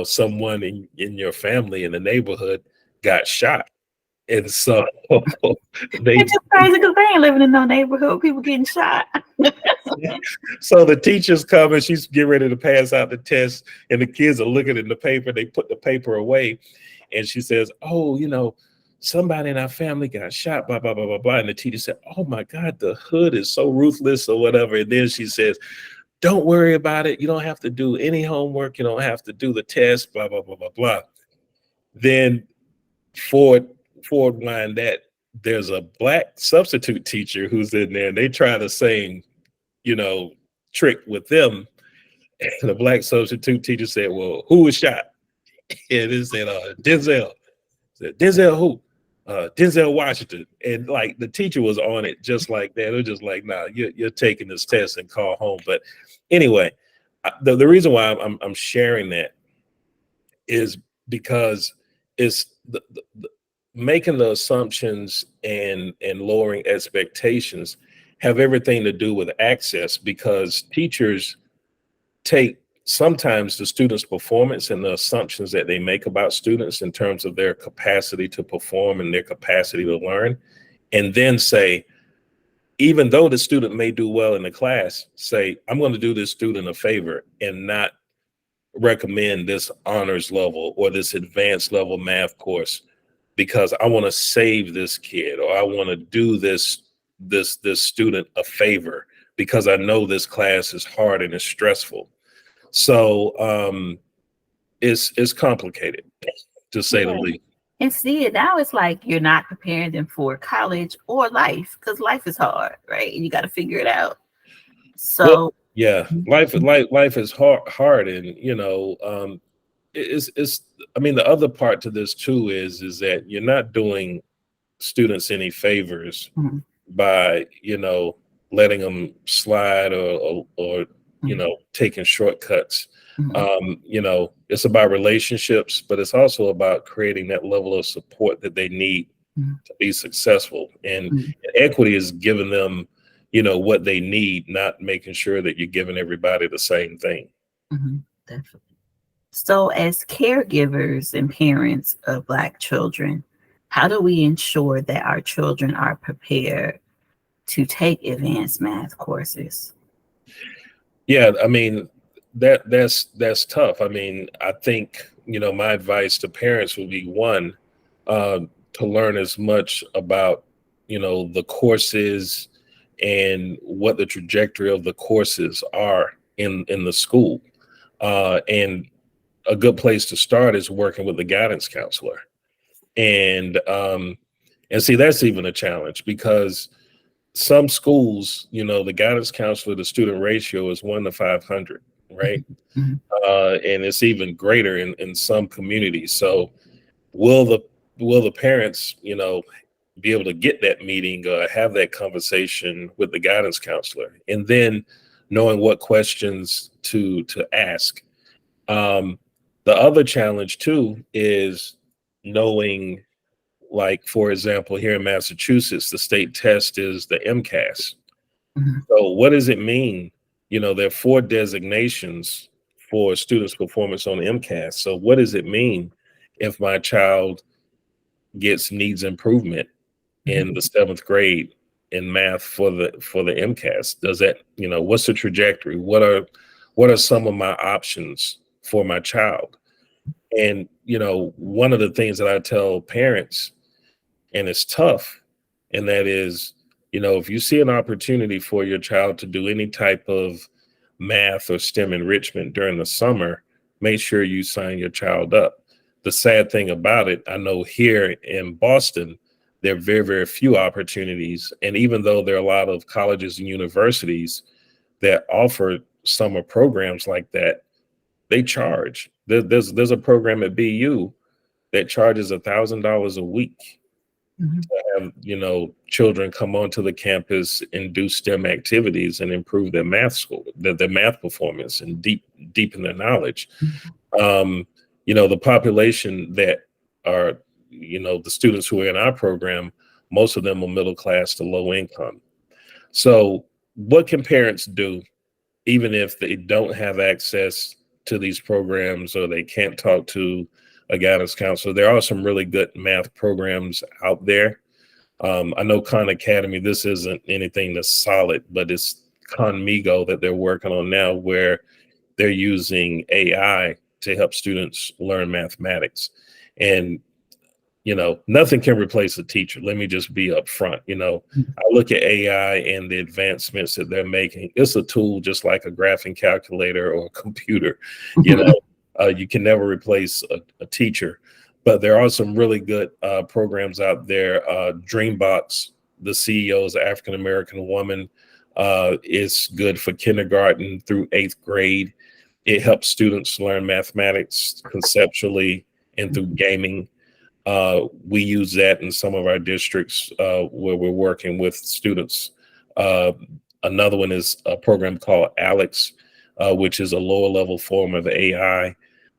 someone in your family in the neighborhood got shot. And so they It's just crazy because they ain't living in no neighborhood with people getting shot. so the teachers come and she's getting ready to pass out the test, and the kids are looking in the paper. They put the paper away, and she says, oh, somebody in our family got shot, blah, blah, blah, blah, blah. And the teacher said, oh my God, the hood is so ruthless or whatever. And then she says, don't worry about it. You don't have to do any homework. You don't have to do the test, blah, blah, blah, blah, blah. Then forward that there's a black substitute teacher who's in there, and they try the same, trick with them. And the black substitute teacher said, well, who was shot? And it said, Denzel. Said, Denzel who? Denzel Washington. And like the teacher was on it just like that. It was just like, nah, you're taking this test and call home. But anyway, the reason why I'm sharing that is because it's the making the assumptions and lowering expectations have everything to do with access, because teachers take sometimes the students' performance and the assumptions that they make about students in terms of their capacity to perform and their capacity to learn, and then say, even though the student may do well in the class, say, I'm going to do this student a favor and not recommend this honors level or this advanced level math course, because I want to save this kid, or I want to do this student a favor because I know this class is hard and it's stressful. So it's complicated, to say the Yeah. least. And see, now it's like you're not preparing them for college or life, because life is hard, right? And you got to figure it out. Well, So, yeah, life is hard, and it's. I mean, the other part to this too is that you're not doing students any favors mhm, by letting them slide or mhm, taking shortcuts. mhm, It's about relationships, but it's also about creating that level of support that they need mhm, to be successful. And mhm, equity is giving them what they need, not making sure that you're giving everybody the same thing. Definitely. So, as caregivers and parents of Black children, how do we ensure that our children are prepared to take advanced math courses? Yeah, I mean, that's tough. I mean, I think, my advice to parents would be one, to learn as much about, the courses and what the trajectory of the courses are in the school. And a good place to start is working with the guidance counselor. And see, that's even a challenge because some schools, the guidance counselor to student ratio is 1 to 500, right? Mhm. And it's even greater in some communities. So will the parents, be able to get that meeting, have that conversation with the guidance counselor, and then knowing what questions to ask. Um, the other challenge too is knowing, like, for example, here in Massachusetts, the state test is the MCAS. Mhm. So what does it mean? There are 4 designations for students' performance on the MCAS. So what does it mean if my child gets needs improvement Mhm. in the 7th grade in math for the MCAS? Does that, what's the trajectory? What are some of my options for my child? And one of the things that I tell parents, and it's tough, and that is, if you see an opportunity for your child to do any type of math or STEM enrichment during the summer, make sure you sign your child up. The sad thing about it, I know here in Boston, there are very, very few opportunities. And even though there are a lot of colleges and universities that offer summer programs like that, they charge. There's a program at BU that charges $1,000 a week Mhm. to have, children come onto the campus and do STEM activities and improve their math school, their math performance, and deepen their knowledge. Mhm. Um, the population that are, the students who are in our program, most of them are middle class to low income. So what can parents do, even if they don't have access to these programs or they can't talk to a guidance counselor? There are some really good math programs out there. I know Khan Academy, this isn't anything that's solid, but it's Conmigo that they're working on now, where they're using AI to help students learn mathematics. And nothing can replace a teacher. Let me just be upfront. I look at AI and the advancements that they're making. It's a tool just like a graphing calculator or a computer. You know, you can never replace a teacher. But there are some really good programs out there. Dreambox, the CEO is an African American woman. Is good for kindergarten through 8th grade. It helps students learn mathematics conceptually and through gaming. We use that in some of our districts where we're working with students. Uh, Another one is a program called Alex, which is a lower level form of AI,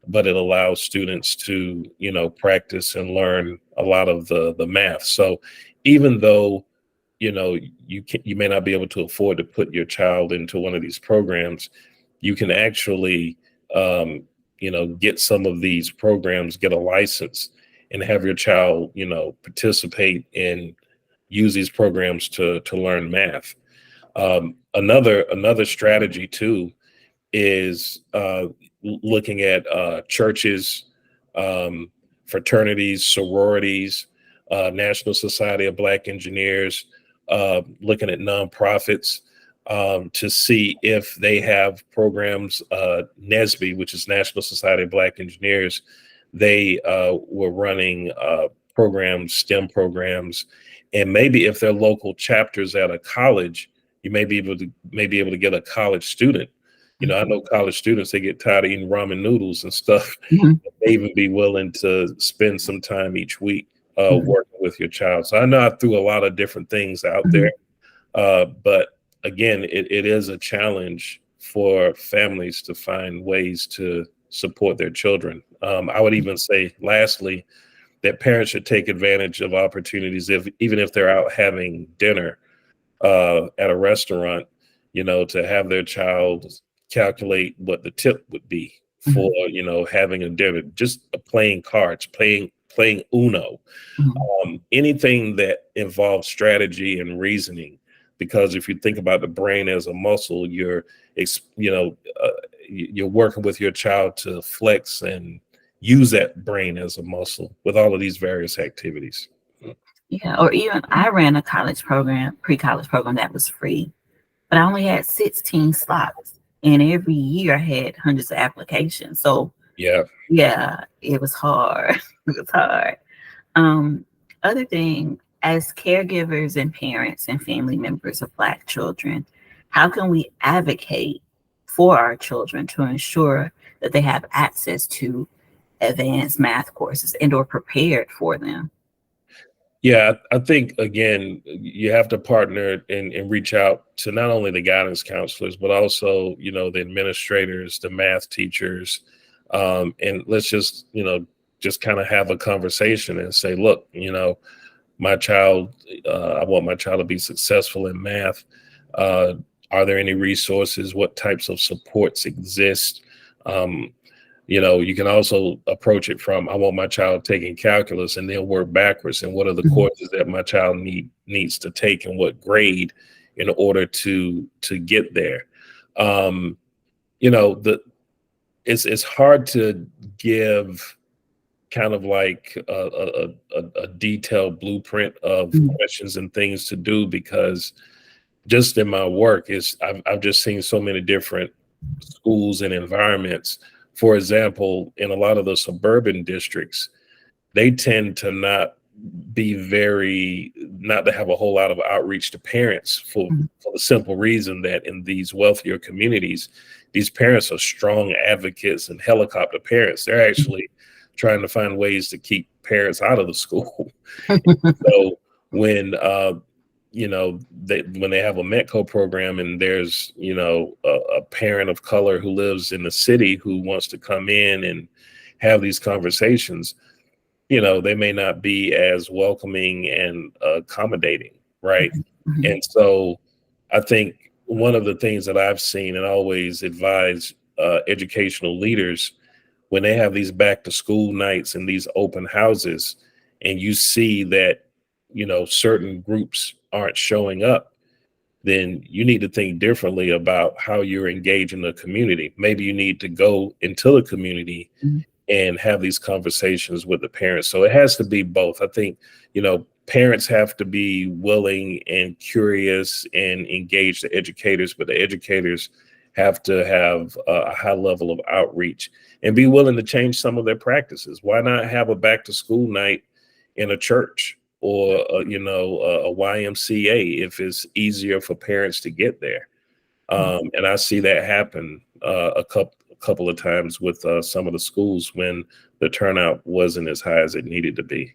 but it allows students to, practice and learn a lot of the math. So even though, you may not be able to afford to put your child into one of these programs, you can actually, get some of these programs, get a license, and have your child, participate and use these programs to learn math. Another strategy too is looking at churches, um, fraternities, sororities, National Society of Black Engineers, looking at nonprofits to see if they have programs. NSBE, which is National Society of Black Engineers, they were running programs, STEM programs, and maybe if they're local chapters at a college, you may be able to get a college student. I know college students, they get tired of eating ramen noodles and stuff. Mhm. They even be willing to spend some time each week Mhm. working with your child. So I know I threw a lot of different things out there, Mhm. but again, it is a challenge for families to find ways to support their children. I would even say, lastly, that parents should take advantage of opportunities, even if they're out having dinner. at a restaurant, to have their child calculate what the tip would be for, Mhm. having a dinner, just playing cards, playing Uno, Mhm. anything that involves strategy and reasoning. Because if you think about the brain as a muscle, ex- you know, uh, you're working with your child to flex and use that brain as a muscle with all of these various activities. Yeah, or even I ran a college program, pre-college program that was free, but I only had 16 slots, and every year I had hundreds of applications. So Yeah. yeah, it was hard. It was hard. Um, Other thing, as caregivers and parents and family members of Black children, how can we advocate for our children to ensure that they have access to advanced math courses and or prepared for them? Yeah, I think again, you have to partner and reach out to not only the guidance counselors, but also, the administrators, the math teachers, and let's just kind of have a conversation and say, look, my child, I want my child to be successful in math. Uh, are there any resources? What types of supports exist? Um, you can also approach it from, I want my child taking calculus, and then work backwards. And what are the Mhm. courses that my child needs to take, and what grade in order to get there? Um, the it's hard to give kind of like a detailed blueprint of Mhm. questions and things to do, because just in my work is I've just seen so many different schools and environments. For example, in a lot of the suburban districts, they tend to not to have a whole lot of outreach to parents, Mhm. for the simple reason that in these wealthier communities, these parents are strong advocates and helicopter parents. They're actually trying to find ways to keep parents out of the school. So when when they have a Metco program, and there's a parent of color who lives in the city who wants to come in and have these conversations, they may not be as welcoming and accommodating, right? Mhm. And so I think one of the things that I've seen and always advise educational leaders, when they have these back to school nights and these open houses, and you see that, certain groups aren't showing up, then you need to think differently about how you're engaging the community. Maybe you need to go into the community Mhm. and have these conversations with the parents. So it has to be both. I think, parents have to be willing and curious and engage the educators, but the educators have to have a high level of outreach and be willing to change some of their practices. Why not have a back to school night in a church, or a YMCA, if it's easier for parents to get there? And I see that happen a couple of times with some of the schools when the turnout wasn't as high as it needed to be.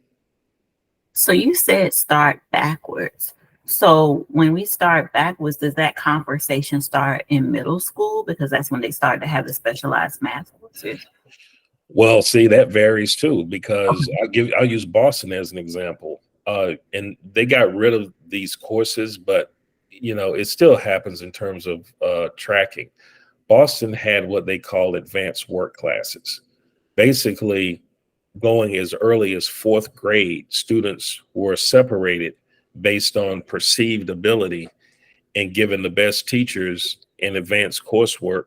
So you said start backwards. So when we start backwards, does that conversation start in middle school? Because that's when they start to have the specialized math courses. Well, see, that varies too, because Okay. I'll use Boston as an example. And they got rid of these courses, but it still happens in terms of tracking. Boston had what they call advanced work classes. Basically, going as early as fourth grade, students were separated based on perceived ability and given the best teachers in advanced coursework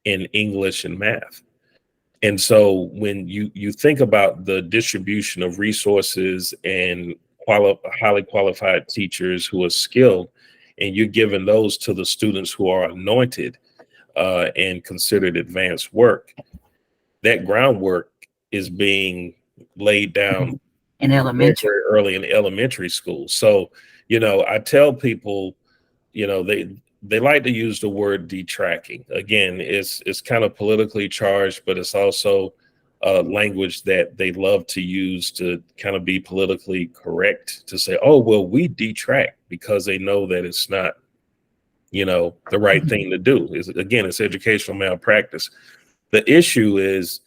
in English and math. And so when you think about the distribution of resources and highly qualified teachers who are skilled, and you're giving those to the students who are anointed and considered advanced work, that groundwork is being laid down Mhm. In very, elementary. very early in elementary school. So, I tell people, they like to use the word detracking. Again, it's kind of politically charged, but it's also language that they love to use to kind of be politically correct, to say, oh, well, we detract, because they know that it's not, the right Mhm. thing to do. Is, again, it's educational malpractice. The issue is,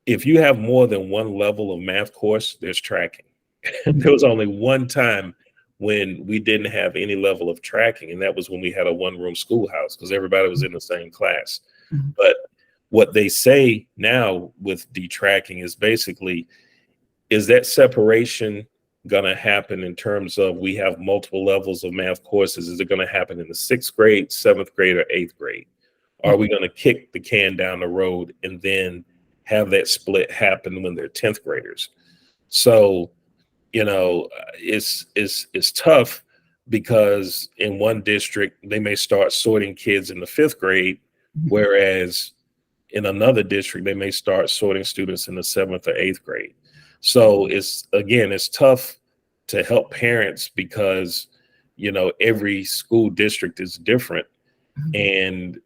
if you have more than one level of math course, there's tracking. There Mhm. was only one time when we didn't have any level of tracking. And that was when we had a one-room schoolhouse because everybody was in the same class. Mhm. But what they say now with detracking is basically, is that separation going to happen in terms of we have multiple levels of math courses? Is it going to happen in the sixth grade, seventh grade, or eighth grade? Are we going to kick the can down the road and then have that split happen when they're 10th graders? So, it's tough because in one district they may start sorting kids in the fifth grade, whereas in another district they may start sorting students in the seventh or eighth grade. So it's tough to help parents because every school district is different, and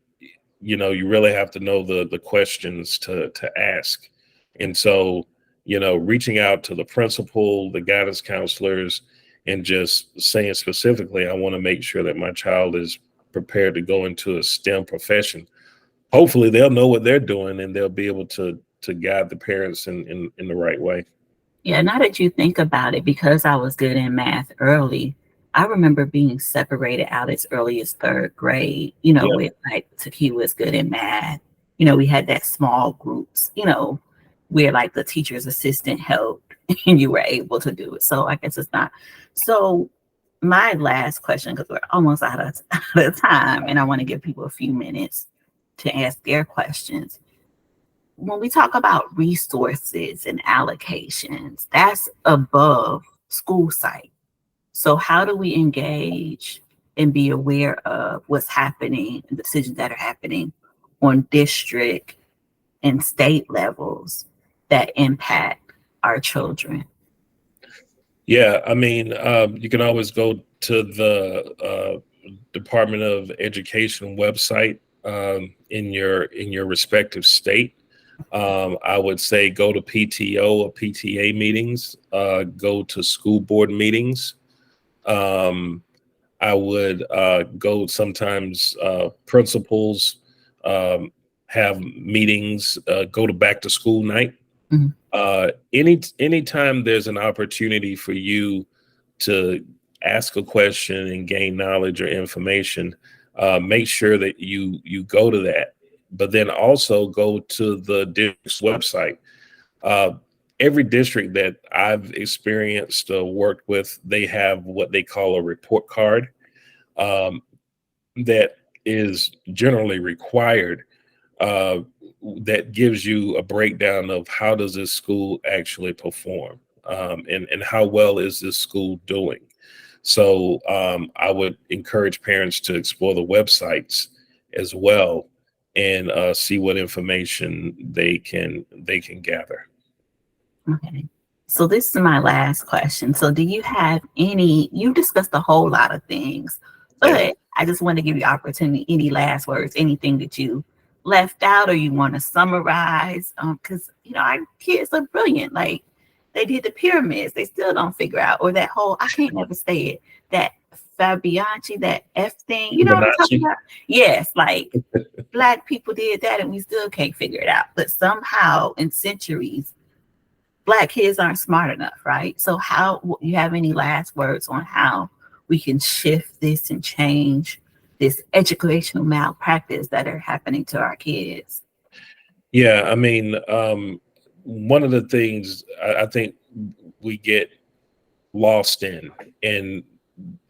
you really have to know the questions to ask. And so reaching out to the principal, the guidance counselors, and just saying specifically, I want to make sure that my child is prepared to go into a STEM profession. Hopefully they'll know what they're doing and they'll be able to guide the parents in the right way. Yeah, now that you think about it, because I was good in math early, I remember being separated out as early as third grade, Yeah. with like Tokiwa was good in math. We had that small groups, where like the teacher's assistant helped and you were able to do it. So I guess it's not. So my last question, because we're almost out of time and I want to give people a few minutes to ask their questions. When we talk about resources and allocations, that's above school site. So how do we engage and be aware of what's happening and decisions that are happening on district and state levels that impact our children? Yeah, I mean, you can always go to the Department of Education website in your respective state. I would say go to PTO or PTA meetings, go to school board meetings. Um, I would go sometimes, principals have meetings, go to back to school night. Mhm. Anytime there's an opportunity for you to ask a question and gain knowledge or information, make sure that you go to that. But then also go to the district's website. Uh, every district that I've experienced worked with, they have what they call a report card, um, that is generally required, uh, that gives you a breakdown of how does this school actually perform, and how well is this school doing. So I would encourage parents to explore the websites as well and see what information they can gather. Okay. So this is my last question. So do you have you discussed a whole lot of things, Yeah. but I just want to give you opportunity, any last words, anything that you left out or you want to summarize? Because our kids are brilliant. Like they did the pyramids, they still don't figure out, or that whole, I can't never say it, that Fabianchi, that F thing, you know what I'm talking Fibonacci. about? Yes, like Black people did that and we still can't figure it out. But somehow in centuries Black kids aren't smart enough, right? So how you have any last words on how we can shift this and change this educational malpractice that are happening to our kids? Yeah, I mean, one of the things I think we get lost in, and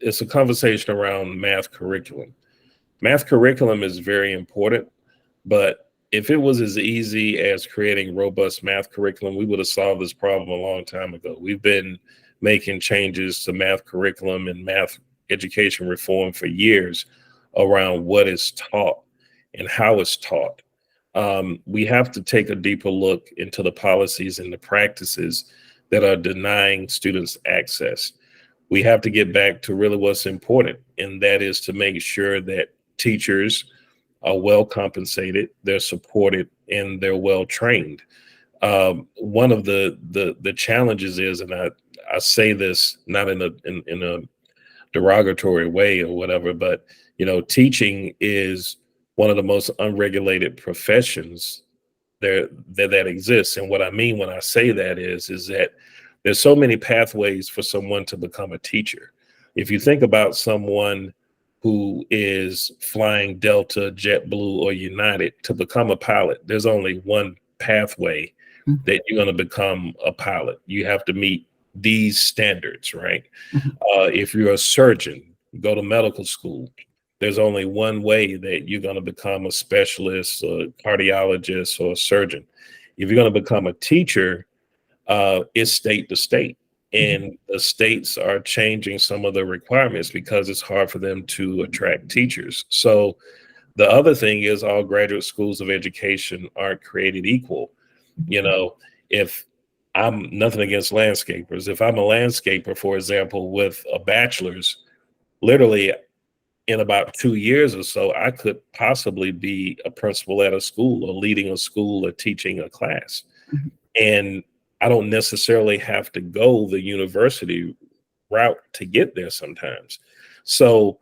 it's a conversation around math curriculum. Math curriculum is very important, but if it was as easy as creating robust math curriculum, we would have solved this problem a long time ago. We've been making changes to math curriculum and math education reform for years around what is taught and how it's taught. We have to take a deeper look into the policies and the practices that are denying students access. We have to get back to really what's important, and that is to make sure that teachers are well compensated, they're supported, and they're well trained. One of the challenges is, and I say this not in a derogatory way or whatever, but teaching is one of the most unregulated professions that exists. And what I mean when I say that is that there's so many pathways for someone to become a teacher. If you think about someone who is flying Delta, JetBlue, or United to become a pilot, there's only one pathway Mhm. that you're going to become a pilot. You have to meet these standards, right? Mhm. If you're a surgeon, you go to medical school, there's only one way that you're going to become a specialist, a cardiologist, or a surgeon. If you're going to become a teacher, it's state to state. Mhm. And the states are changing some of the requirements because it's hard for them to attract teachers. So the other thing is all graduate schools of education aren't created equal. You know, if I'm nothing against landscapers, if I'm a landscaper, for example, with a bachelor's, literally in about 2 years or so, I could possibly be a principal at a school or leading a school or teaching a class. Mhm. And I don't necessarily have to go the university route to get there sometimes. So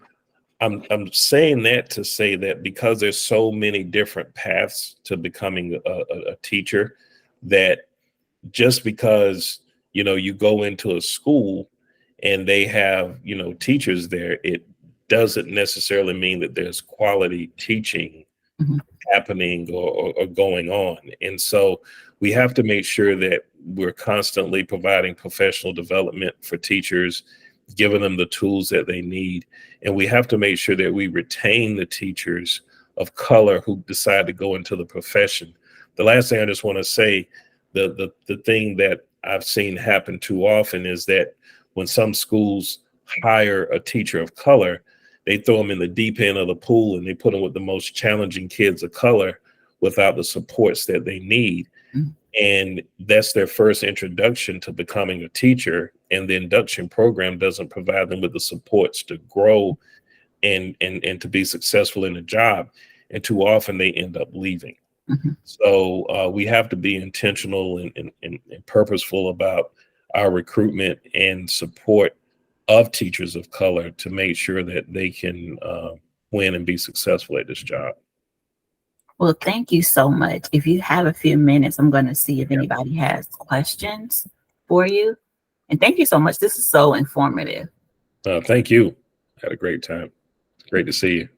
I'm saying that to say that because there's so many different paths to becoming a teacher, that just because you go into a school and they have teachers there, it doesn't necessarily mean that there's quality teaching Mhm. happening or going on. And so we have to make sure that we're constantly providing professional development for teachers, giving them the tools that they need. And we have to make sure that we retain the teachers of color who decide to go into the profession. The last thing I just want to say, the thing that I've seen happen too often is that when some schools hire a teacher of color, they throw them in the deep end of the pool and they put them with the most challenging kids of color without the supports that they need. Mhm. And that's their first introduction to becoming a teacher. And the induction program doesn't provide them with the supports to grow and to be successful in the job. And too often they end up leaving. Mhm. So we have to be intentional and purposeful about our recruitment and support of teachers of color to make sure that they can win and be successful at this job. Well, thank you so much. If you have a few minutes, I'm going to see if Yeah. anybody has questions for you. And thank you so much. This is so informative. Thank you. Had a great time. Great to see you.